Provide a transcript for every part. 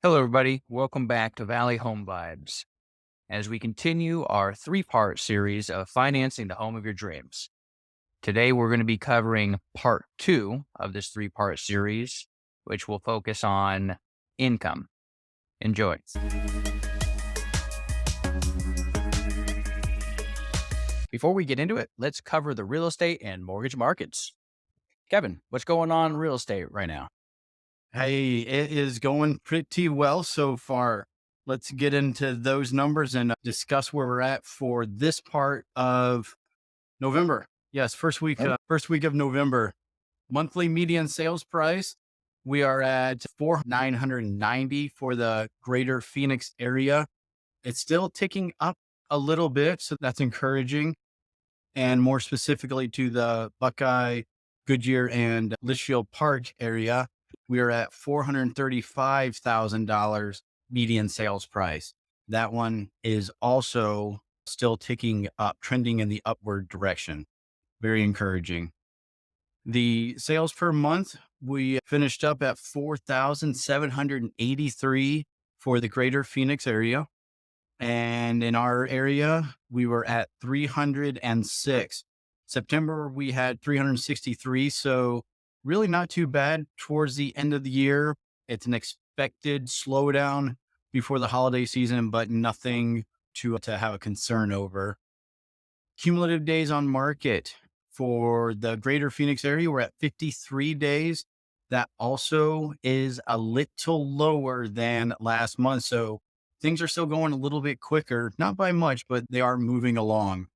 Hello, everybody. Welcome back to Valley Home Vibes as we continue our three-part series of financing the home of your dreams. Today, we're going to be covering part two of this three-part series, which will focus on income. Enjoy. Before we get into it, let's cover the real estate and mortgage markets. Kevin, what's going on in real estate right now? Hey, it is going pretty well so far. Let's get into those numbers and discuss where we're at for this part of November. Yes, first week of November. Monthly median sales price, we are at 4,990 for the greater Phoenix area. It's still ticking up a little bit, so that's encouraging. And more specifically to the Buckeye, Goodyear, and Litchfield Park area, we are at $435,000 median sales price. That one is also still ticking up, trending in the upward direction. Very encouraging. The sales per month, we finished up at 4,783 for the greater Phoenix area. And in our area, we were at 306. September, we had 363. So really not too bad towards the end of the year. It's an expected slowdown before the holiday season, but nothing to have a concern over. Cumulative days on market for the greater Phoenix area, we're at 53 days. That also is a little lower than last month. So things are still going a little bit quicker, not by much, but they are moving along.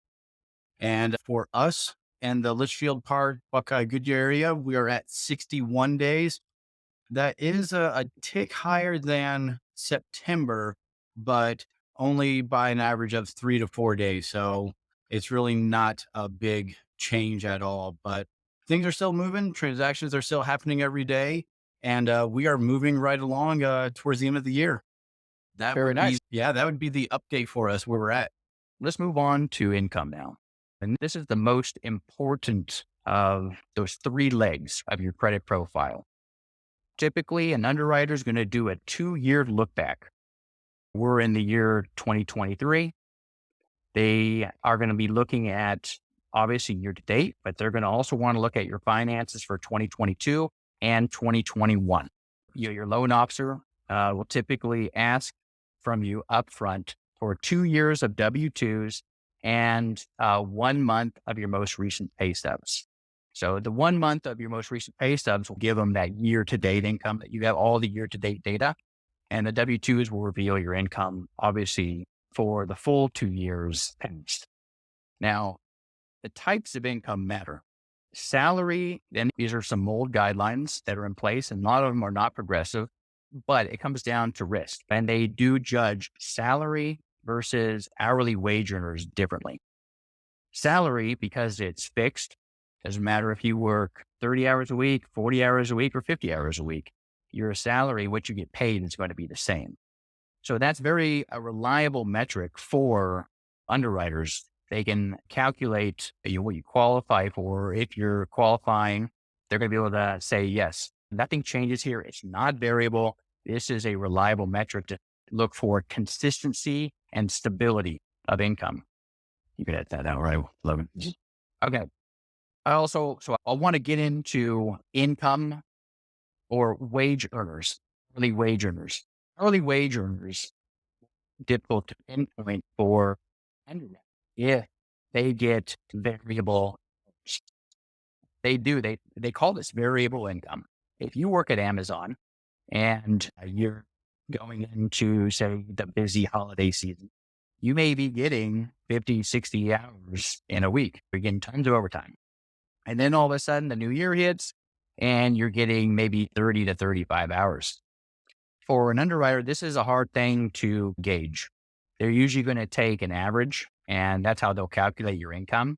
And for us and the Litchfield Park, Buckeye, Goodyear area, we are at 61 days. That is a tick higher than September, but only by an average of 3 to 4 days. So it's really not a big change at all, but things are still moving. Transactions are still happening every day. And we are moving right along towards the end of the year. Very nice. That would be the update for us where we're at. Let's move on to income now. And this is the most important of those three legs of your credit profile. Typically, an underwriter is going to do a 2-year look back. We're in the year 2023. They are going to be looking at obviously year to date, but they're going to also want to look at your finances for 2022 and 2021. Your loan officer will typically ask from you upfront for 2 years of W-2s and 1 month of your most recent pay stubs. So the 1 month of your most recent pay stubs will give them that year-to-date income that you have all the year-to-date data. And the W-2s will reveal your income, obviously, for the full 2 years past. Now, the types of income matter. Salary, and these are some old guidelines that are in place, and a lot of them are not progressive, but it comes down to risk. And they do judge salary versus hourly wage earners differently. Salary, because it's fixed, doesn't matter if you work 30 hours a week, 40 hours a week, or 50 hours a week. Your salary, what you get paid, is going to be the same. So that's a reliable metric for underwriters. They can calculate what you qualify for. If you're qualifying, they're going to be able to say, yes, nothing changes here. It's not variable. This is a reliable metric to look for consistency and stability of income. You could edit that out, right, Logan? Okay. I want to get into income or wage earners, early wage earners. Early wage earners, difficult to pinpoint for underwriters. Yeah, they get variable. They do. They call this variable income. If you work at Amazon and you're going into, say, the busy holiday season, you may be getting 50, 60 hours in a week. You're getting tons of overtime. And then all of a sudden the new year hits and you're getting maybe 30 to 35 hours. For an underwriter, this is a hard thing to gauge. They're usually going to take an average, and that's how they'll calculate your income.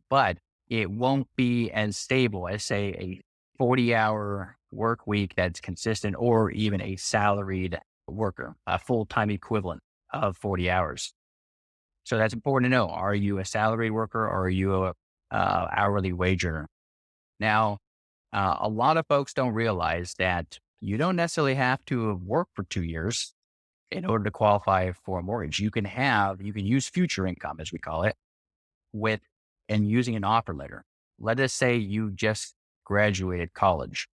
But it won't be as stable as, say, a 40-hour work week that's consistent, or even a salaried worker, a full-time equivalent of 40 hours. So that's important to know. Are you a salaried worker, or are you a hourly wage earner? Now, a lot of folks don't realize that You don't necessarily have to work for 2 years in order to qualify for a mortgage. You can use future income, as we call it, with and using an offer letter. Let us say you just graduated college,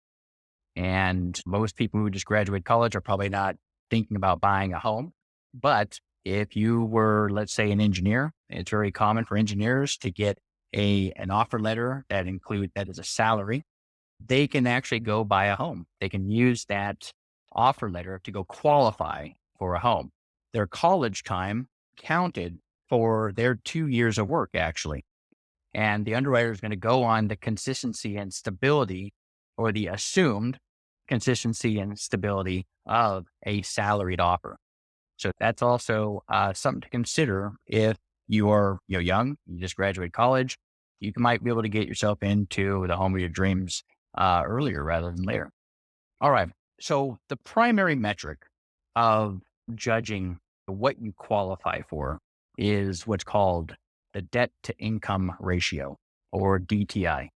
and most people who just graduate college are probably not thinking about buying a home. But if you were, let's say, an engineer, it's very common for engineers to get an offer letter that is a salary. They can actually go buy a home. They can use that offer letter to go qualify for a home. Their college time counted for their 2 years of work, actually. And the underwriter is going to go on the consistency and stability, or the assumed consistency and stability of a salaried offer. So that's also something to consider if you are young, you just graduated college. Might be able to get yourself into the home of your dreams earlier rather than later. All right. So the primary metric of judging what you qualify for is what's called the debt to income ratio, or DTI.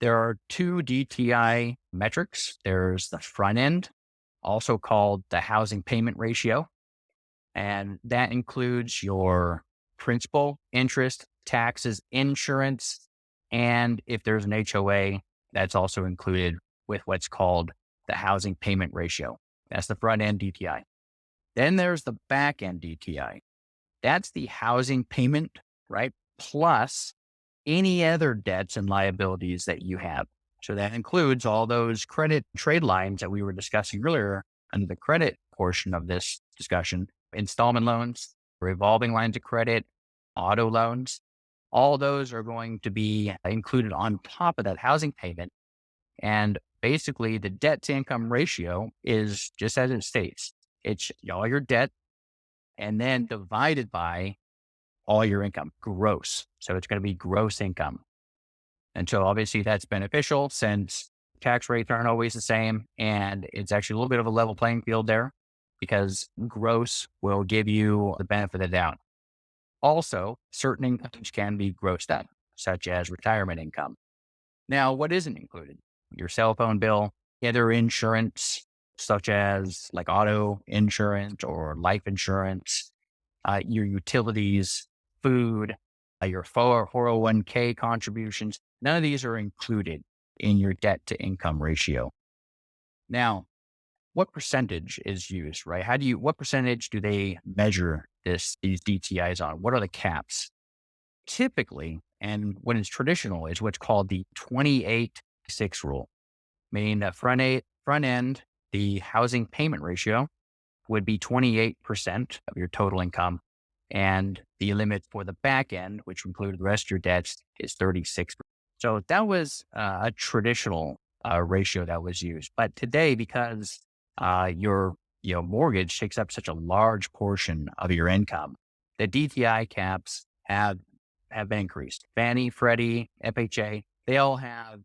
There are two DTI metrics. There's the front end, also called the housing payment ratio, and that includes your principal, interest, taxes, insurance, and if there's an HOA, that's also included with what's called the housing payment ratio. That's the front end DTI. Then there's the back end DTI. That's the housing payment, right? Plus any other debts and liabilities that you have. So that includes all those credit trade lines that we were discussing earlier under the credit portion of this discussion: installment loans, revolving lines of credit, auto loans. All those are going to be included on top of that housing payment. And basically, the debt to income ratio is just as it states. It's all your debt and then divided by all your income, gross. So it's going to be gross income. And so obviously that's beneficial since tax rates aren't always the same. And it's actually a little bit of a level playing field there, because gross will give you the benefit of the doubt. Also, certain incomes can be grossed up, such as retirement income. Now, what isn't included? Your cell phone bill, other insurance, such as like auto insurance or life insurance, your utilities, food, your 401k contributions. None of these are included in your debt to income ratio. Now, what percentage is used, right? What percentage do they measure these DTIs on? What are the caps? Typically, and when it's traditional, is what's called the 28-6 rule, meaning that front end, the housing payment ratio would be 28% of your total income. And the limit for the back end, which included the rest of your debts, is 36%. So that was a traditional ratio that was used. But today, because your mortgage takes up such a large portion of your income, the DTI caps have been increased. Fannie, Freddie, FHA, they all have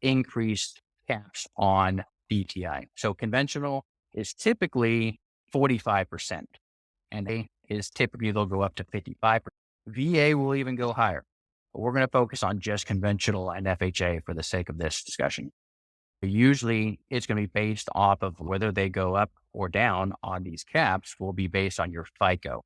increased caps on DTI. So conventional is typically 45%, and they'll go up to 55%. VA will even go higher, but we're going to focus on just conventional and FHA for the sake of this discussion. Usually it's going to be based off of whether they go up or down on these caps will be based on your FICO.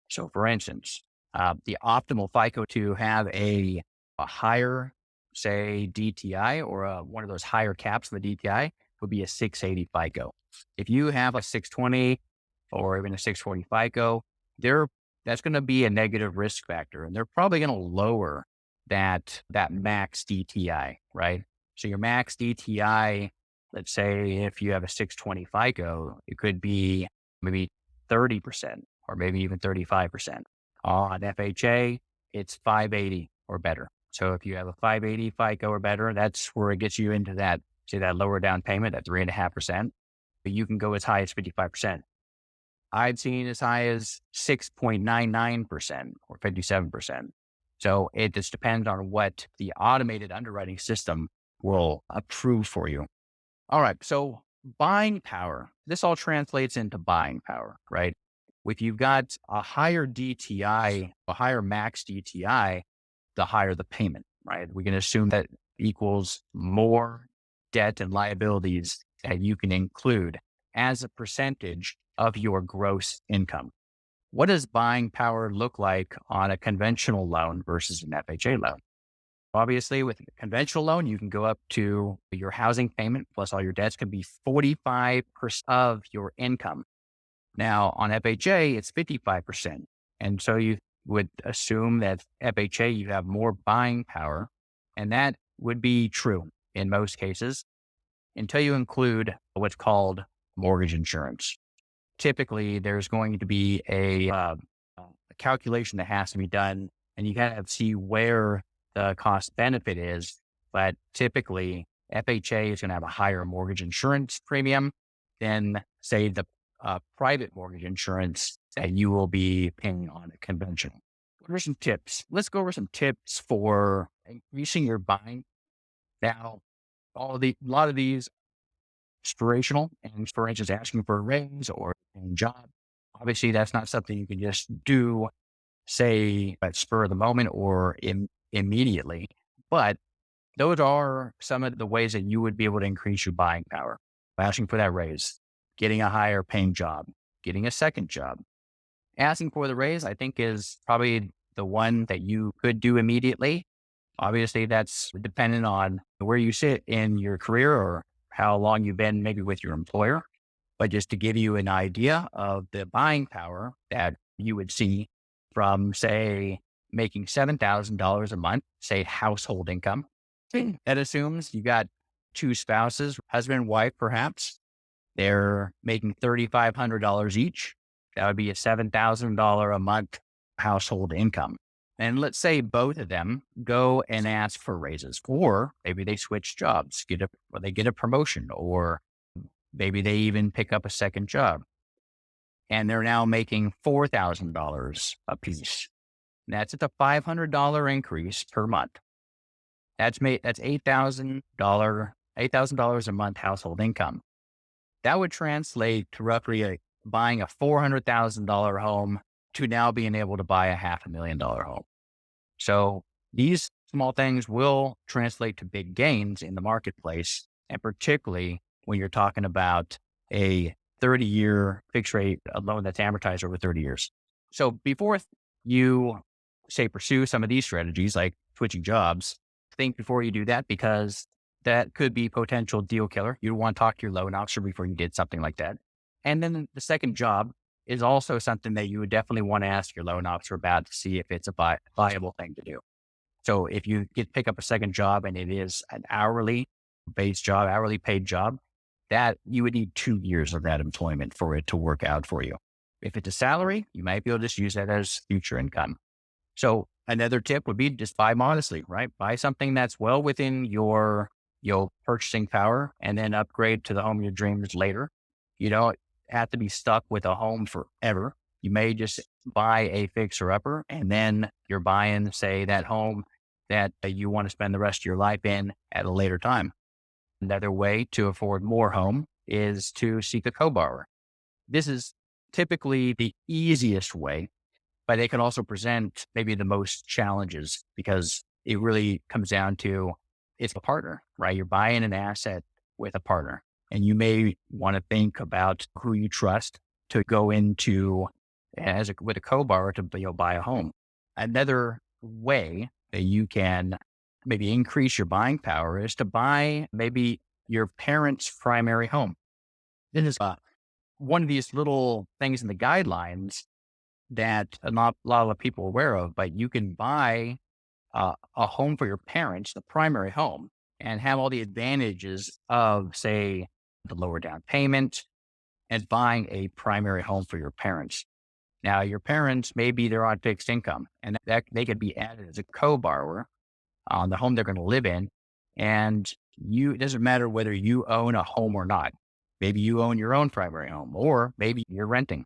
So for instance, the optimal FICO to have a higher, say, DTI, or one of those higher caps of the DTI would be a 680 FICO. If you have a 620 or even a 640 FICO, that's going to be a negative risk factor, and they're probably going to lower that max DTI, right? So your max DTI, let's say if you have a 620 FICO, it could be maybe 30% or maybe even 35%. On FHA, it's 580 or better. So if you have a 580 FICO or better, that's where it gets you into that lower down payment at 3.5%. But you can go as high as 55%. I've seen as high as 6.99% or 57%. So it just depends on what the automated underwriting system will approve for you. All right. So buying power, this all translates into buying power, right? If you've got a higher DTI, a higher max DTI, the higher the payment, right? We can assume that equals more debt and liabilities that you can include as a percentage of your gross income. What does buying power look like on a conventional loan versus an FHA loan? Obviously, with a conventional loan, you can go up to your housing payment plus all your debts can be 45% of your income. Now, on FHA, it's 55%. And so you would assume that FHA, you have more buying power. And that would be true in most cases until you include what's called mortgage insurance. Typically, there's going to be a calculation that has to be done, and you kind of see where the cost benefit is. But typically, FHA is going to have a higher mortgage insurance premium than, say, the private mortgage insurance that you will be paying on a conventional. What are some tips? Let's go over some tips for increasing your buying. Now, a lot of these inspirational, and for instance, asking for a raise or a job. Obviously, that's not something you can just do, say, at spur of the moment or immediately. But those are some of the ways that you would be able to increase your buying power. Asking for that raise, getting a higher paying job, getting a second job. Asking for the raise, I think, is probably the one that you could do immediately. Obviously, that's dependent on where you sit in your career or how long you've been maybe with your employer. But just to give you an idea of the buying power that you would see from, say, making $7,000 a month, say household income. That assumes you got two spouses, husband and wife, perhaps. They're making $3,500 each. That would be a $7,000 a month household income. And let's say both of them go and ask for raises, or maybe they switch jobs, or they get a promotion, or maybe they even pick up a second job and they're now making $4,000 a piece. That's at a $500 increase per month. That's $8,000 a month household income. That would translate to roughly buying a $400,000 home to now being able to buy a $500,000 home. So these small things will translate to big gains in the marketplace, and particularly when you're talking about a 30-year fixed rate, a loan that's amortized over 30 years. So before you say pursue some of these strategies like switching jobs, think before you do that, because that could be potential deal killer. You want to talk to your loan officer before you did something like that. And then the second job is also something that you would definitely want to ask your loan officer about to see if it's a viable thing to do. So if you pick up a second job and it is an hourly based job, hourly paid job, that you would need 2 years of that employment for it to work out for you. If it's a salary, you might be able to just use that as future income. So another tip would be just buy modestly, right? Buy something that's well within your purchasing power and then upgrade to the home of your dreams later. You don't have to be stuck with a home forever. You may just buy a fixer upper and then you're buying, say, that home that you want to spend the rest of your life in at a later time. Another way to afford more home is to seek a co-borrower. This is typically the easiest way, but it can also present maybe the most challenges because it really comes down to it's a partner, right? You're buying an asset with a partner, and you may want to think about who you trust to go into with a co-borrower to buy a home. Another way that you can maybe increase your buying power is to buy maybe your parents' primary home. This is one of these little things in the guidelines that not a lot of people are aware of, but you can buy a home for your parents, the primary home, and have all the advantages of, say, the lower down payment and buying a primary home for your parents. Now, your parents, maybe they're on fixed income and that they could be added as a co-borrower on the home they're going to live in. And it doesn't matter whether you own a home or not. Maybe you own your own primary home, or maybe you're renting.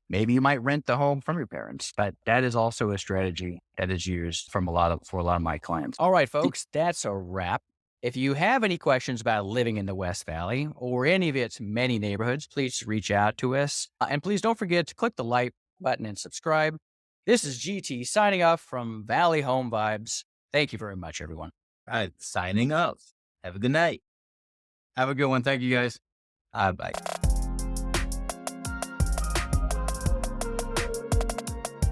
Maybe you might rent the home from your parents, but that is also a strategy that is used for a lot of my clients. All right, folks, that's a wrap. If you have any questions about living in the West Valley or any of its many neighborhoods, please reach out to us. And please don't forget to click the like button and subscribe. This is GT signing off from Valley Home Vibes. Thank you very much, everyone. All right, signing off. Have a good night. Have a good one. Thank you, guys. Bye.